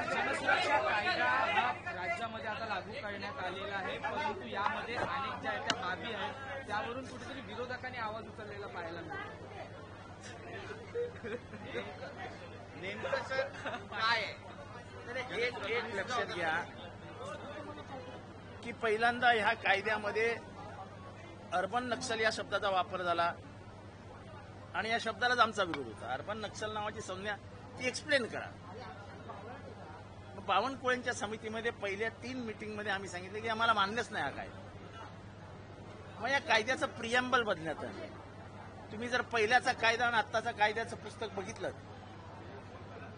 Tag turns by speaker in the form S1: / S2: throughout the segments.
S1: जनसुरक्षा कायदा हा राज्यामध्ये आता लागू करण्यात आलेला आहे, परंतु यामध्ये अनेक ज्या त्या बाबी आहेत त्यावरून कुठेतरी विरोधकांनी आवाज उचललेला पाहायला मिळतो.
S2: नेमकं सर काय आहे? एक लक्षात घ्या की पहिल्यांदा ह्या कायद्यामध्ये अर्बन नक्षल या शब्दाचा वापर झाला आणि या शब्दालाच आमचा विरोध होता. अर्बन नक्षल नावाची संज्ञा ती एक्सप्लेन करा. बावनकुळेंच्या समितीमध्ये पहिल्या 3 मीटिंगमध्ये आम्ही सांगितलं की आम्हाला मान्यच नाही हा कायदा. मग या कायद्याचं प्रिएम्बल बदलण्यात आलं. तुम्ही जर पहिल्याचा कायदा आणि आत्ताचा कायद्याचं पुस्तक बघितलं,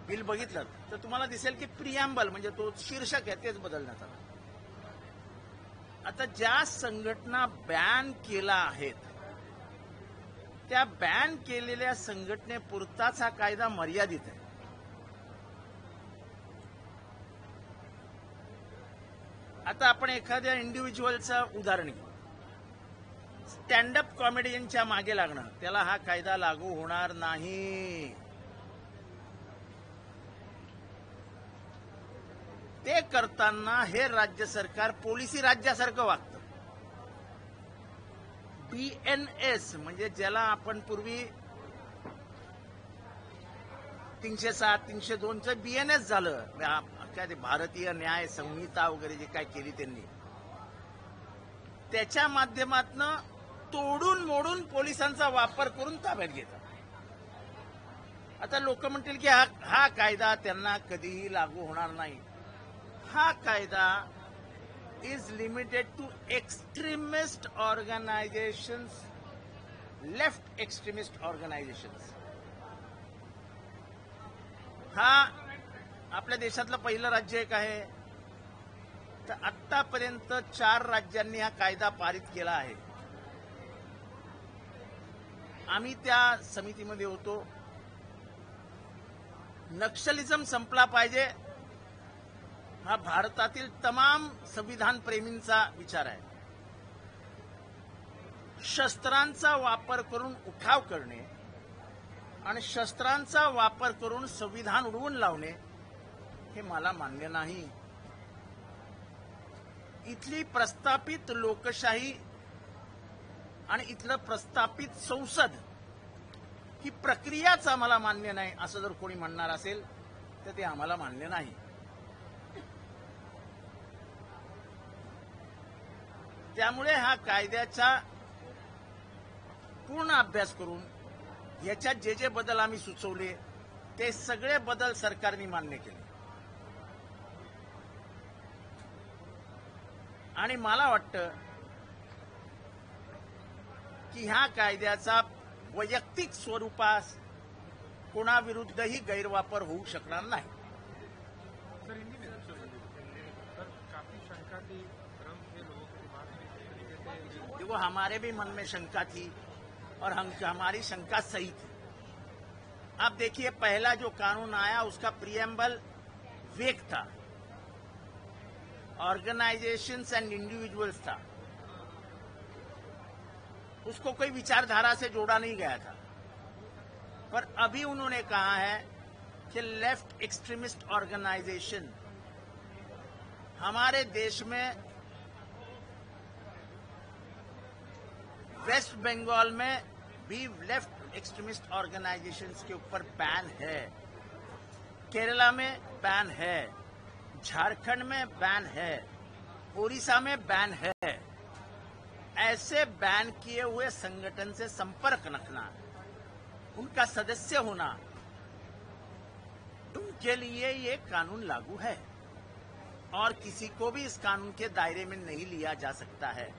S2: बिल बघितलं, तर तुम्हाला दिसेल की प्रिएम्बल म्हणजे तो शीर्षक आहे तेच बदलण्यात आलं. आता ज्या संघटना बॅन केला आहेत त्या बॅन केलेल्या संघटनेपुरताच हा कायदा मर्यादित आहे. आता आपण एखाद्या इंडिव्हिज्युअलचं उदाहरण घेऊ. स्टँडअप कॉमेडियनच्या मागे लागणं, त्याला हा कायदा लागू होणार नाही. ते करताना हे राज्य सरकार पोलिसी राज्यासारखं वागतं. BNS म्हणजे ज्याला आपण पूर्वी 307, 302चं BNS झालं, काय ते भारतीय न्याय संहिता वगैरे जे काय केली त्यांनी, त्याच्या माध्यमातून तोडून मोडून पोलिसांचा वापर करून ताब्यात घेतात. आता लोक म्हणतील की हा कायदा त्यांना कधीही लागू होणार नाही. हा कायदा is limited to extremist organisations, left extremist organisations. हा आपल्या देशातलं पहिलं राज्य एक आहे. तर आतापर्यंत 4 राज्यांनी हा कायदा पारित केला आहे. आम्ही त्या समितीमध्ये होतो. नक्षलिझम संपला पाहिजे हा भारतातील तमाम संविधान प्रेमींचा विचार आहे. शस्त्रांचा वापर करून उठाव करणे आणि शस्त्रांचा वापर करून संविधान उडवून लावणे हे मला मान्य नाही. इथली प्रस्थापित लोकशाही आणि इथलं प्रस्थापित संसद ही प्रक्रियाच आम्हाला मान्य नाही असं जर कोणी म्हणणार असेल तर ते आम्हाला मान्य नाही. त्यामुळे हा कायद्याचा पूर्ण अभ्यास करून याच्यात जे जे बदल आम्ही सुचवले ते सगळे बदल सरकारने मान्य केले. आणि मला वाटतं की ह्या कायद्याचा वैयक्तिक स्वरूपात कोणाविरुद्धही गैरवापर होऊ शकणार नाही. देखो, हमारे भी मन में शंका थी और हमारी शंका सही थी. अब देखिए, पहला जो कानून आया उसका प्रिएम्बल वेग था, ऑर्गेनाइजेशंस एंड इंडिविजुअल्स था. उसको कोई विचारधारा से जोड़ा नहीं गया था. पर अभी उन्होंने कहा है कि लेफ्ट एक्सट्रीमिस्ट ऑर्गेनाइजेशन हमारे देश में वेस्ट बंगाल में भी लेफ्ट एक्सट्रीमिस्ट ऑर्गेनाइजेशंस के ऊपर बैन है, केरला में बैन है, झारखंड में बैन है, ओडिशा में बैन है. ऐसे बैन किए हुए संगठन से संपर्क रखना, उनका सदस्य होना, उनके लिए ये कानून लागू है और किसी को भी इस कानून के दायरे में नहीं लिया जा सकता है.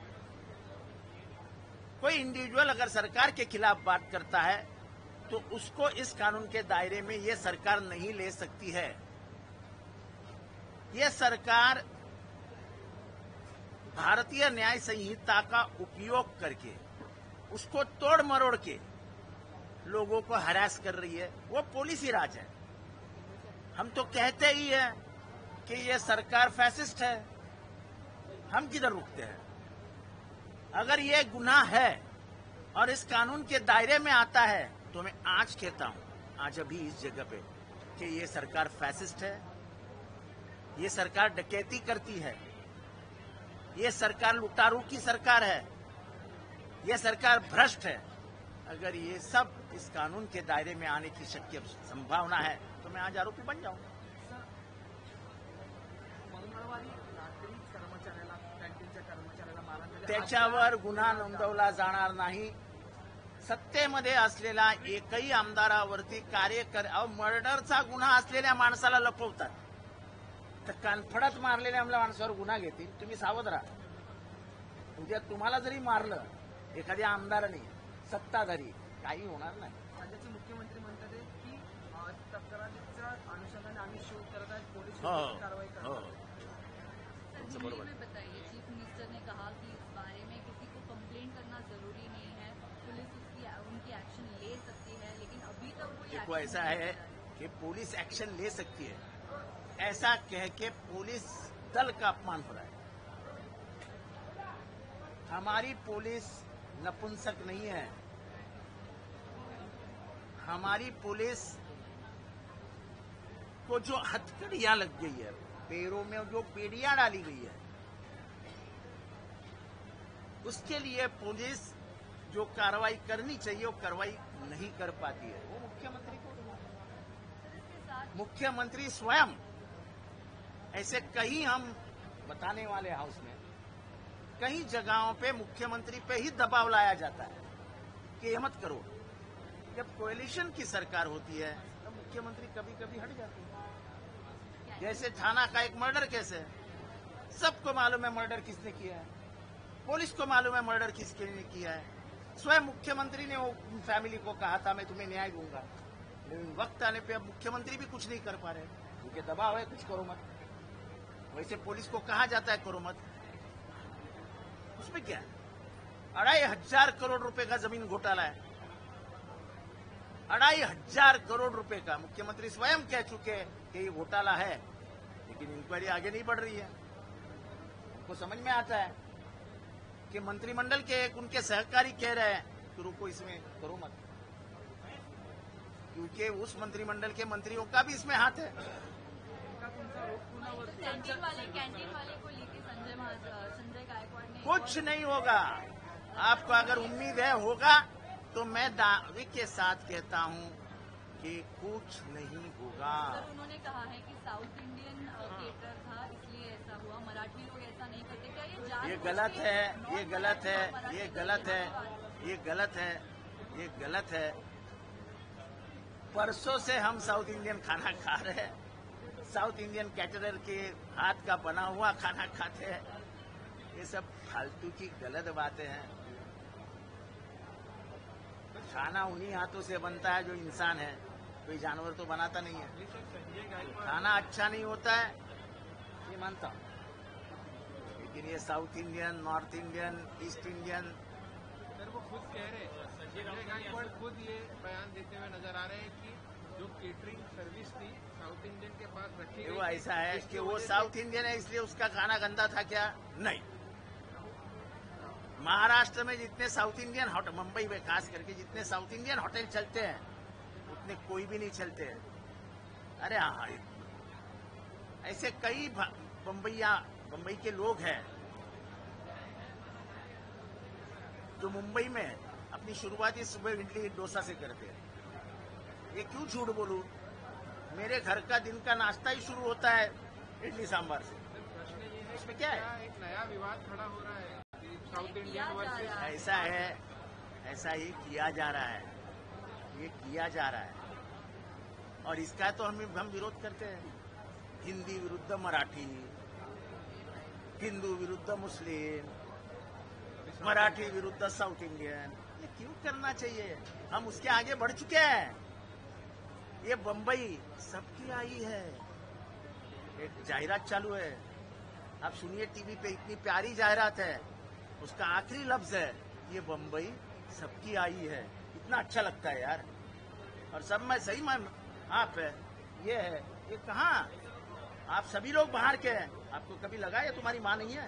S2: कोई इंडिविजुअल अगर सरकार के खिलाफ बात करता है तो उसको इस कानून के दायरे में ये सरकार नहीं ले सकती है. ये सरकार भारतीय न्याय संहिता का उपयोग करके उसको तोड़ मरोड़ के लोगों को हरास कर रही है. वो पॉलिसी राज है. हम तो कहते ही हैं कि ये सरकार फैसिस्ट है. हम किधर रुकते हैं? अगर ये गुनाह है और इस कानून के दायरे में आता है, तो मैं आज कहता हूं, आज अभी इस जगह पे, कि ये सरकार फैसिस्ट है, ये सरकार डकैती करती है, ये सरकार लुटारू की सरकार है, ये सरकार भ्रष्ट है। अगर ये सब इस कानून के दायरे में आने की शक्य संभावना है, तो मैं आज आरोपी बन जाऊंगा।
S1: मंगळवारी रात्री कर्मचाऱ्याला, कॅन्टीनच्या कर्मचाऱ्याला मारहाण
S2: त्याच्यावर गुन्हा नोंदवला जाणार नाही। सत्तेमध्ये असलेला एकही आमदारावरती मर्डरचा गुन्हा असलेल्या माणसाला लपवतात, तर कानफडत मारलेल्या माणसावर गुन्हा घेतील। तुम्ही सावध राहा। उद्या तुम्हाला जरी मारलं एखाद्या आमदाराने, सत्ताधारी, काही होणार नाही।
S1: राज्याचे मुख्यमंत्री म्हणतात की तक्रारीच्या अनुषंगाने आम्ही शोध करत आहेत, पोलीस कारवाई करत आहेत।
S3: सर, हिंदी में बताइए, चीफ मिनिस्टर ने कहा कि इस बारे में किसी को कंप्लेंट करना जरूरी नहीं है, पुलिस उनकी एक्शन ले सकती है, लेकिन अभी तक वो
S2: देखो ऐसा है कि पुलिस एक्शन ले सकती है, ऐसा कह के पुलिस दल का अपमान हो रहा है। हमारी पुलिस नपुंसक नहीं है, हमारी पुलिस को जो हथकड़ियां लग गई है, पैरों में जो बेड़ियां डाली गई है, उसके लिए पुलिस जो कार्रवाई करनी चाहिए वो कार्रवाई नहीं कर पाती है। वो मुख्यमंत्री स्वयं, ऐसे कई हम बताने वाले हाउस में, कई जगहों पे मुख्यमंत्री पे ही दबाव लाया जाता है कि ये मत करो। जब कोएलिशन की सरकार होती है तो मुख्यमंत्री कभी कभी हट जाते हैं। जैसे थाना का एक मर्डर केस है, सबको मालूम है मर्डर किसने किया है, पुलिस को मालूम है मर्डर किसने किया है। स्वयं मुख्यमंत्री ने वो फैमिली को कहा था मैं तुम्हें न्याय दूंगा, लेकिन वक्त आने पे अब मुख्यमंत्री भी कुछ नहीं कर पा रहे, क्योंकि दबाव है, कुछ करो मत। वैसे पुलिस को कहा जाता है करो मत, उसमें क्या है? 2,500 करोड़ रुपए का जमीन घोटाला है, 2,500 करोड़ रुपए का। मुख्यमंत्री स्वयं कह चुके हैं कि ये घोटाला है, लेकिन इंक्वायरी आगे नहीं बढ़ रही है। उनको समझ में आता है कि मंत्रिमंडल के एक उनके सहकारी कह रहे हैं कि रुको, इसमें करो मत, क्योंकि उस मंत्रिमंडल के मंत्रियों का भी इसमें हाथ है।
S3: कैंटीन वाले को लेकर संजय गायकवाड़ ने
S2: कुछ नहीं होगा। आपको अगर उम्मीद है होगा, तो मैं दावे के साथ कहता हूं कि कुछ नहीं होगा।
S3: सर, उन्होंने कहा है कि साउथ इंडियन थिएटर था इसलिए ऐसा हुआ, मराठी लोग ऐसा नहीं करते। क्या
S2: ये गलत है, ये गलत है, ये गलत है, ये गलत है, ये गलत है। परसों से हम साउथ इंडियन खाना खा रहे हैं, साउथ इंडियन कैटरर के हाथ का बना हुआ खाना खाते हैं। ये सब फालतू की गलत बातें हैं। खाना उन्हीं हाथों से बनता है जो इंसान है, कोई जानवर तो बनाता नहीं है। खाना अच्छा नहीं होता है ये मानता हूं, लेकिन ये south Indian, north Indian, east Indian,
S4: sir वो खुद कह रहे हैं, संजय गायकवाड़ खुद ये बयान देते हुए नजर आ रहे हैं कि जो केटरिंग सर्विस थी साउथ इंडियन के पास रखी गई।
S2: वो ऐसा है कि वो साउथ इंडियन है इसलिए उसका खाना गंदा था क्या? नहीं। महाराष्ट्र में जितने साउथ इंडियन होटल, मुंबई में खास करके जितने साउथ इंडियन होटल चलते हैं, उतने कोई भी नहीं चलते हैं। अरे हाँ, ऐसे कई बम्बई के लोग हैं जो मुंबई में अपनी शुरुआती सुबह इडली डोसा से करते हैं। ये क्यों झूठ बोलूं? मेरे घर का दिन का नाश्ता ही शुरू होता है इडली सांभर से।
S4: प्रश्न ये है
S2: इसमें क्या है?
S4: एक नया विवाद खड़ा हो रहा है साउथ इंडियन वर्सेस।
S2: ऐसा है, ऐसा ही किया जा रहा है, ये किया जा रहा है, और इसका तो हम विरोध करते हैं। हिंदी विरुद्ध मराठी, हिंदू विरुद्ध मुस्लिम, मराठी विरुद्ध साउथ इंडियन, ये क्यों करना चाहिए? हम उसके आगे बढ़ चुके हैं। ये बम्बई सबकी आई है। एक जाहिरात चालू है, आप सुनिए टीवी पे, इतनी प्यारी जाहिरात है, उसका आखिरी लफ्ज है ये बम्बई सबकी आई है। इतना अच्छा लगता है यार। और सब में सही में आप है, ये है, ये कहाँ? आप सभी लोग बाहर के हैं, आपको कभी लगा ये तुम्हारी माँ नहीं है?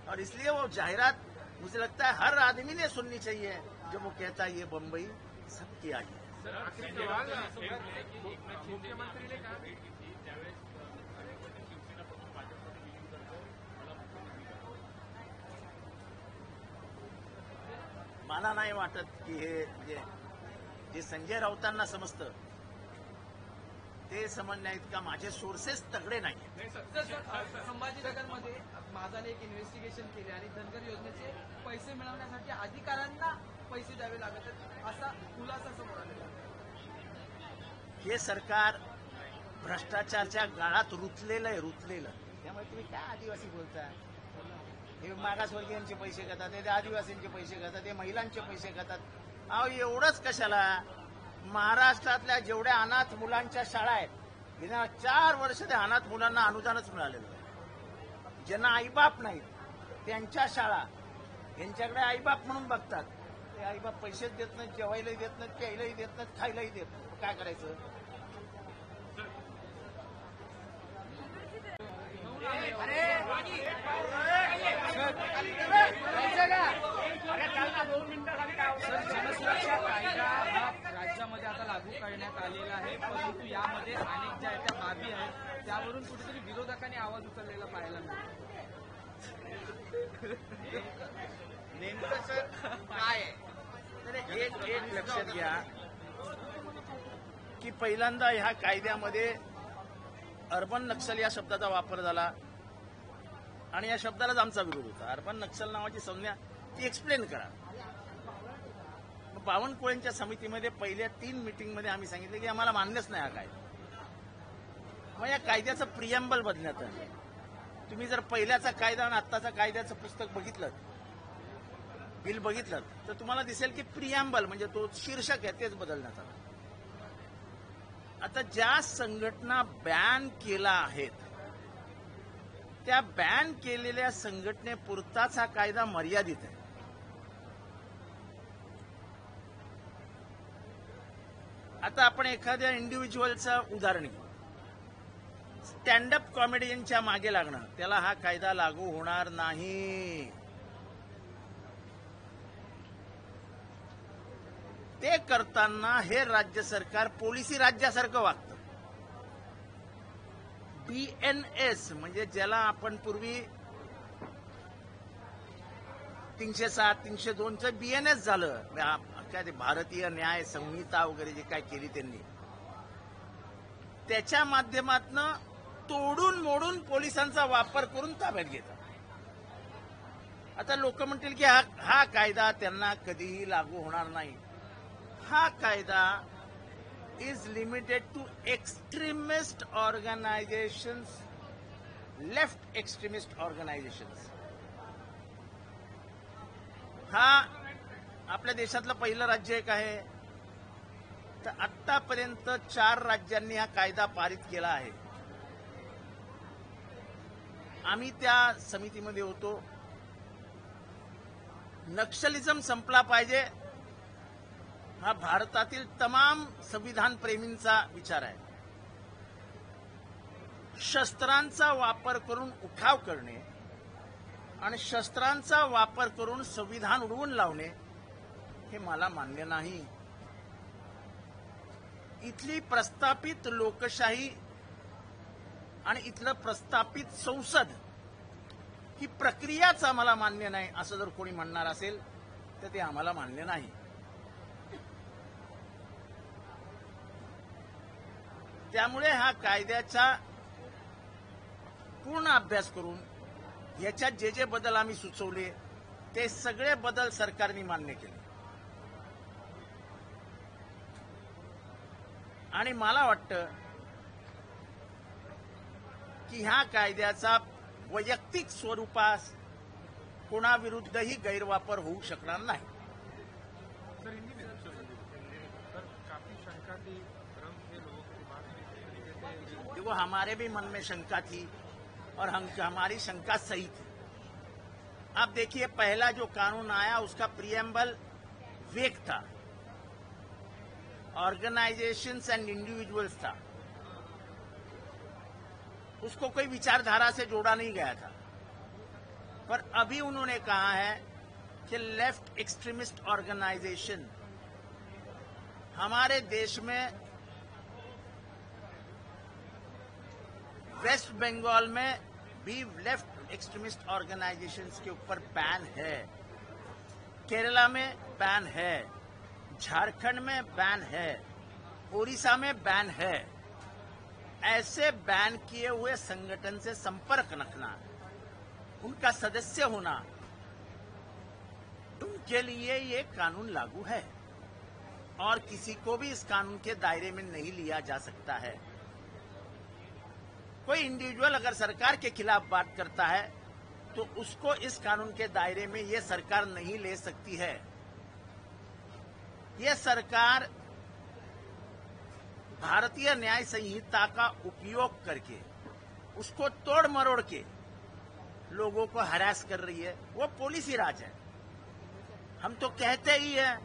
S2: और इसलिए वो जाहिरात मुझे लगता है हर आदमी ने सुननी चाहिए जब वो कहता है ये बम्बई सबकी आई है।
S4: सर आखिरी सवाल मुख्यमंत्री ने कहा
S2: मला नाही वाटत की हे जे संजय राऊतांना समजतं ते समजण्या इतका माझे सोर्सेस तगडे नाही।
S1: संभाजीनगरमध्ये माझाने एक इन्व्हेस्टिगेशन केले आणि धनगर योजनेचे पैसे मिळवण्यासाठी अधिकाऱ्यांना पैसे द्यावे लागत आहेत असा खुलासा समोर आलेला आहे।
S2: हे सरकार भ्रष्टाचारच्या गाळात रुतलेलं आहे, रुतलेलं। त्यामुळे तुम्ही काय आदिवासी बोलताय? हे मागासवर्गीयांचे पैसे खातात, हे आदिवासींचे पैसे खातात, हे महिलांचे पैसे खातात। अहो एवढंच कशाला? महाराष्ट्रातल्या जेवढ्या अनाथ मुलांच्या शाळा आहेत गेल्या 4 वर्ष त्या अनाथ मुलांना अनुदानच मिळालेलं आहे। ज्यांना आईबाप नाहीत त्यांच्या शाळा यांच्याकडे आईबाप म्हणून बघतात, ते आईबाप पैसेच देत नाहीत, जेवायलाही देत नाहीत, प्यायलाही देत नाहीत, खायलाही देत नाहीत। काय करायचं?
S1: जनसुरक्षा कायदा हा राज्यामध्ये आता लागू करण्यात आलेला आहे, परंतु यामध्ये अनेक ज्या त्या बाबी आहेत त्यावरून कुठेतरी विरोधकांनी आवाज उचललेला पाहायला मिळतो।
S2: नेमकं सर काय आहे? तर एक लक्षात घ्या की पहिल्यांदा ह्या कायद्यामध्ये अर्बन नक्षल या शब्दाचा वापर झाला आणि या शब्दालाच आमचा विरोध होता। अर्बन नक्षल नावाची संज्ञा ती एक्सप्लेन करा। बावनकुळेंच्या समितीमध्ये पहिल्या 3 मीटिंगमध्ये आम्ही सांगितलं की आम्हाला मान्यच नाही हा कायदा। मग या कायद्याचं प्रिएम्बल बदलण्यात आलं। तुम्ही जर पहिल्याचा कायदा आणि आत्ताचा कायद्याचं पुस्तक बघितलं, बिल बघितलं, तर तुम्हाला दिसेल की प्रिएम्बल म्हणजे तो शीर्षक आहे तेच बदलण्यात आलं। आता ज्या संघटना बॅन केला आहेत त्या बॅन केलेल्या संघटनेपुरताच हा कायदा मर्यादित आहे। आता आपण एखाद्या इंडिव्हिज्युअलचं उदाहरण घेऊ। स्टँडअप कॉमेडियनच्या मागे लागणं, त्याला हा कायदा लागू होणार नाही। ते करताना हे राज्य सरकार पोलिसी राज्यासारखं वागतं। BNS म्हणजे ज्याला आपण पूर्वी 307, 302चं BNS झालं, काय ते भारतीय न्याय संहिता वगैरे जे काय केली त्यांनी, त्याच्या माध्यमातून तोडून मोडून पोलिसांचा वापर करून ताब्यात घेतात। आता लोक म्हणतील की हा कायदा त्यांना कधीही लागू होणार नाही। हा कायदा is limited to extremist organizations, left extremist organizations. हा आपल्या देशातलं पहिलं राज्य एक आहे, तर आतापर्यंत 4 राज्यांनी हा कायदा पारित केला आहे। आम्ही त्या समितीमध्ये होतो। नक्षलिझम संपला पाहिजे हा भारतातील तमाम संविधान प्रेमींचा विचार आहे। शस्त्रांचा वापर करून उठाव करणे आणि शस्त्रांचा वापर करून संविधान उडवून लावणे हे मला मान्य नाही। इथली प्रस्थापित लोकशाही आणि इथलं प्रस्थापित संसद ही प्रक्रियाच आम्हाला मान्य नाही असं जर कोणी म्हणणार असेल तर ते आम्हाला मान्य नाही। त्यामुळे हा कायद्याचा पूर्ण अभ्यास करून याच्यात जे जे बदल आम्ही सुचवले ते सगळे बदल सरकारने मान्य केले। आणि मला वाटतं की ह्या कायद्याचा वैयक्तिक स्वरूपात कोणाविरुद्धही गैरवापर होऊ शकणार नाही।
S4: सर हिंदी में सर काफी शंका थी, ट्रंप के लोगों की बात नहीं।
S2: देखो हमारे भी मन में शंका थी और हमारी शंका सही थी। अब देखिए पहला जो कानून आया उसका प्रिएम्बल वेग था, ऑर्गेनाइजेशंस एंड इंडिविजुअल्स था, उसको कोई विचारधारा से जोड़ा नहीं गया था। पर अभी उन्होंने कहा है कि लेफ्ट एक्सट्रीमिस्ट ऑर्गेनाइजेशन हमारे देश में वेस्ट बंगाल में भी लेफ्ट एक्सट्रीमिस्ट ऑर्गेनाइजेशंस के ऊपर बैन है, केरला में बैन है, झारखंड में बैन है, उड़ीसा में बैन है। ऐसे बैन किए हुए संगठन से संपर्क रखना, उनका सदस्य होना, उनके लिए ये कानून लागू है और किसी को भी इस कानून के दायरे में नहीं लिया जा सकता है। कोई इंडिविजुअल अगर सरकार के खिलाफ बात करता है तो उसको इस कानून के दायरे में ये सरकार नहीं ले सकती है। ये सरकार भारतीय न्याय संहिता का उपयोग करके, उसको तोड़ मरोड़ के लोगों को हरास कर रही है। वो पुलिस ही राज है। हम तो कहते ही हैं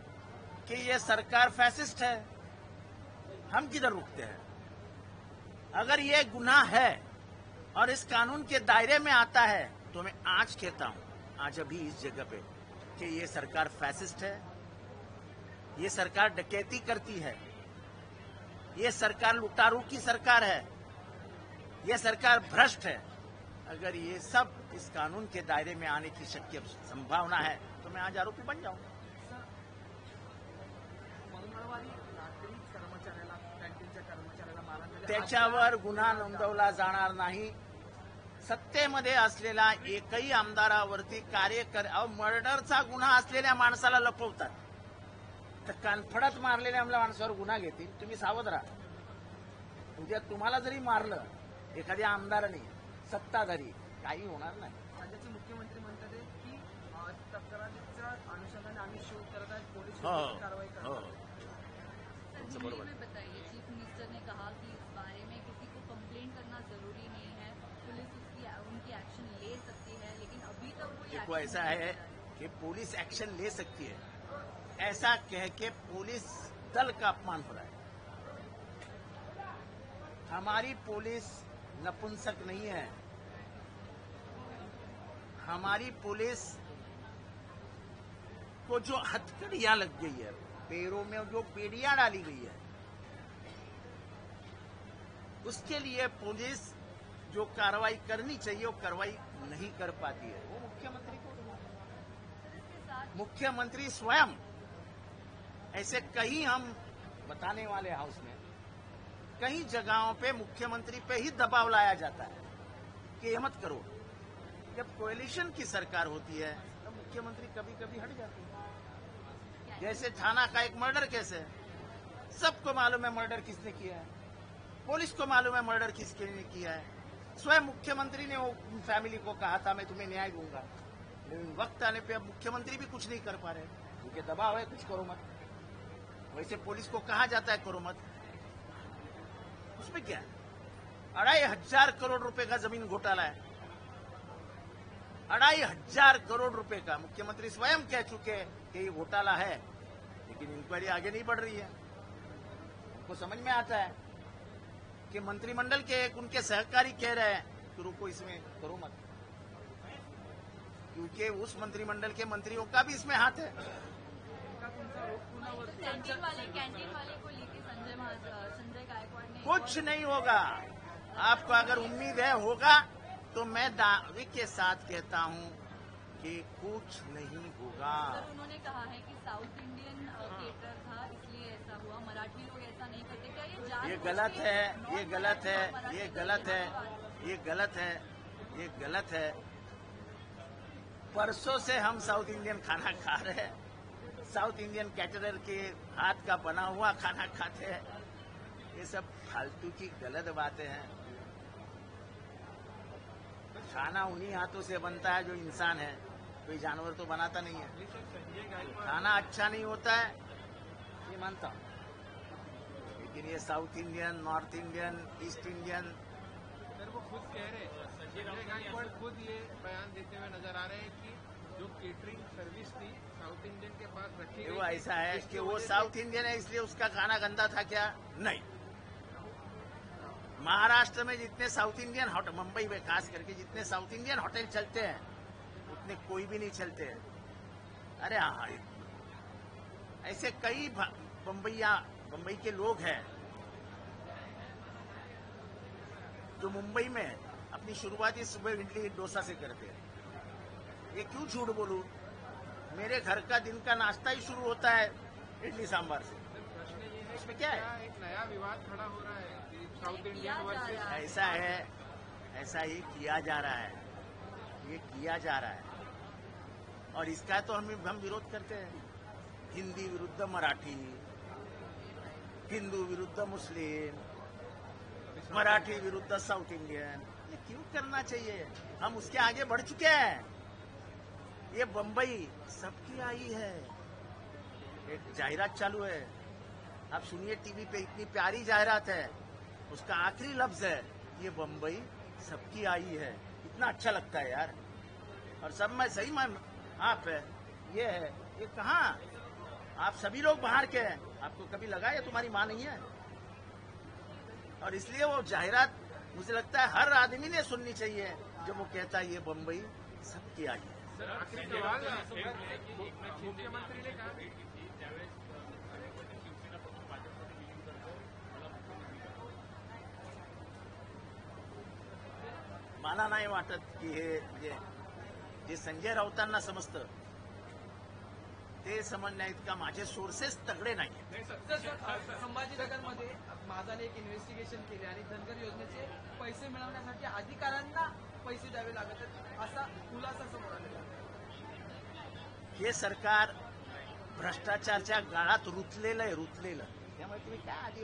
S2: कि ये सरकार फैसिस्ट है, हम किधर रुकते हैं? अगर ये गुनाह है और इस कानून के दायरे में आता है तो मैं आज कहता हूं, आज अभी इस जगह पे, कि ये सरकार फैसिस्ट है, ये सरकार डकैती करती है, ये सरकार लुटारू की सरकार है, ये सरकार भ्रष्ट है। अगर ये सब इस कानून के दायरे में आने की शक्य संभावना है तो मैं आज आरोपी बन जाऊंगा।
S1: मंगळवारी रात्री कर्मचाऱ्याला, कॅन्टीनच्या कर्मचाऱ्याला मारहाण
S2: त्याच्यावर गुन्हा नोंदवला जाणार नाही। सत्तेमध्ये असलेला एकही आमदारावरती मर्डरचा गुन्हा असलेल्या माणसाला लपवतात, तर कानफडत मारलेल्या माणसावर गुन्हा घेतील। तुम्ही सावध राहा। उद्या तुम्हाला जरी मारलं एखाद्या आमदाराने, सत्ताधारी, काही होणार नाही।
S1: राज्याचे मुख्यमंत्री म्हणतात की तक्रारीच्या अनुषंगाने आम्ही शोध करत आहेत, पोलीस कारवाई करत आहेत।
S3: सर, हिंदी में बताइए, चीफ मिनिस्टर ने कहा कि इस बारे में किसी को कंप्लेंट करना जरूरी नहीं है, पुलिस उनकी एक्शन ले सकती है, लेकिन अभी तक कोई
S2: देखो ऐसा है कि पुलिस एक्शन ले सकती है, ऐसा कह के पुलिस दल का अपमान हो रहा है। हमारी पुलिस नपुंसक नहीं है। हमारी पुलिस को जो हथकड़ियां लग गई है, पैरों में जो बेड़ियां डाली गई है, उसके लिए पुलिस जो कार्रवाई करनी चाहिए वो कार्रवाई नहीं कर पाती है। वो मुख्यमंत्री को, मुख्यमंत्री स्वयं, ऐसे कहीं हम बताने वाले हाउस में कई जगहों पे मुख्यमंत्री पे ही दबाव लाया जाता है कि ये मत करो। जब कोएलिशन की सरकार होती है तो मुख्यमंत्री कभी कभी हट जाते हैं। जैसे थाना का एक मर्डर केस है, सबको मालूम है मर्डर किसने किया है, पुलिस को मालूम है मर्डर किसने किया है। स्वयं मुख्यमंत्री ने वो फैमिली को कहा था मैं तुम्हें न्याय दूंगा, लेकिन वक्त आने पे अब मुख्यमंत्री भी कुछ नहीं कर पा रहे क्योंकि दबाव है, कुछ करो मत। वैसे पुलिस को कहा जाता है करो मत, उसमें क्या है? 2,500 करोड़ रुपए का जमीन घोटाला है, 2,500 करोड़ रुपए का। मुख्यमंत्री स्वयं कह चुके हैं कि ये घोटाला है, लेकिन इंक्वायरी आगे नहीं बढ़ रही है। उनको समझ में आता है कि मंत्रिमंडल के एक उनके सहकारी कह रहे हैं कि रुको, इसमें करो मत, क्योंकि उस मंत्रिमंडल के मंत्रियों का भी इसमें हाथ है।
S3: कैंटीन वाले को लेकर संजय गायकवाड़ ने
S2: कुछ नहीं होगा। आपको अगर उम्मीद है होगा तो मैं दावे के साथ कहता हूं कि कुछ नहीं होगा।
S3: सर, उन्होंने कहा है कि साउथ इंडियन थिएटर था इसलिए ऐसा हुआ, मराठी लोग ऐसा नहीं करते। क्या
S2: ये गलत है, ये गलत है, ये गलत है, ये गलत है, ये गलत है। परसों से हम साउथ इंडियन खाना खा रहे हैं, साउथ इंडियन कैटरर के हाथ का बना हुआ खाना खाते हैं। ये सब फालतू की गलत बातें हैं। खाना उन्हीं हाथों से बनता है जो इंसान है, कोई जानवर तो बनाता नहीं है। खाना अच्छा नहीं होता है ये मानता हूं, लेकिन ये south Indian, north Indian, east Indian,
S4: sir वो खुद कह रहे हैं, संजय गायकवाड़ खुद ये बयान देते हुए नजर आ रहे हैं कि जो केटरिंग सर्विस थी साउथ इंडियन के पास रखी गई,
S2: वो ऐसा है कि वो साउथ इंडियन है इसलिए उसका खाना गंदा था क्या? नहीं। महाराष्ट्र में जितने साउथ इंडियन होटल, मुंबई में खास करके जितने साउथ इंडियन होटल चलते हैं उतने कोई भी नहीं चलते हैं। अरे हाँ, ऐसे कई बम्बई के लोग हैं जो मुंबई में अपनी शुरुआती सुबह इडली डोसा से करते हैं। ये क्यों झूठ बोलूं? मेरे घर का दिन का नाश्ता ही शुरू होता है इडली सांभर से।
S4: प्रश्न ये है
S2: इसमें
S4: कि
S2: क्या है?
S4: एक नया विवाद खड़ा हो रहा है कि साउथ
S3: किया
S4: इंडियन
S3: जा
S4: वर्सेस
S3: रहा है।
S2: ऐसा है, ऐसा ही किया जा रहा है, ये किया जा रहा है और इसका तो हम विरोध करते हैं। हिंदी विरुद्ध मराठी, हिंदू विरुद्ध मुस्लिम, मराठी विरुद्ध साउथ इंडियन, ये क्यों करना चाहिए? हम उसके आगे बढ़ चुके हैं। ये बम्बई सबकी आई है। एक जाहिरात चालू है, आप सुनिए टीवी पे, इतनी प्यारी जाहिरात है, उसका आखिरी लफ्ज है ये बम्बई सबकी आई है। इतना अच्छा लगता है यार। और सब में सही में आप है, ये है, ये कहाँ? आप सभी लोग बाहर के हैं, आपको कभी लगा ये तुम्हारी माँ नहीं है? और इसलिए वो जाहिरात मुझे लगता है हर आदमी ने सुननी चाहिए जब वो कहता है ये बम्बई सबकी आई है।
S4: सर आखिरी सवाल, मुख्यमंत्री ने कहा
S2: मला नाही वाटत की जे संजय राऊतांना समजतं ते समजण्या इतका माझे सोर्सेस तगडे नाही.
S1: संभाजीनगरमध्ये माझाने एक इन्व्हेस्टिगेशन केले आणि धनगर योजनेचे पैसे मिळवण्यासाठी अधिकाऱ्यांना पैसे द्यावे लागत आहेत असा खुलासा समोर आलेला आहे.
S2: हे सरकार भ्रष्टाचारच्या गाळात रुतलेलं आहे, रुतलेलं. त्यामुळे तुम्ही काय आदिवासी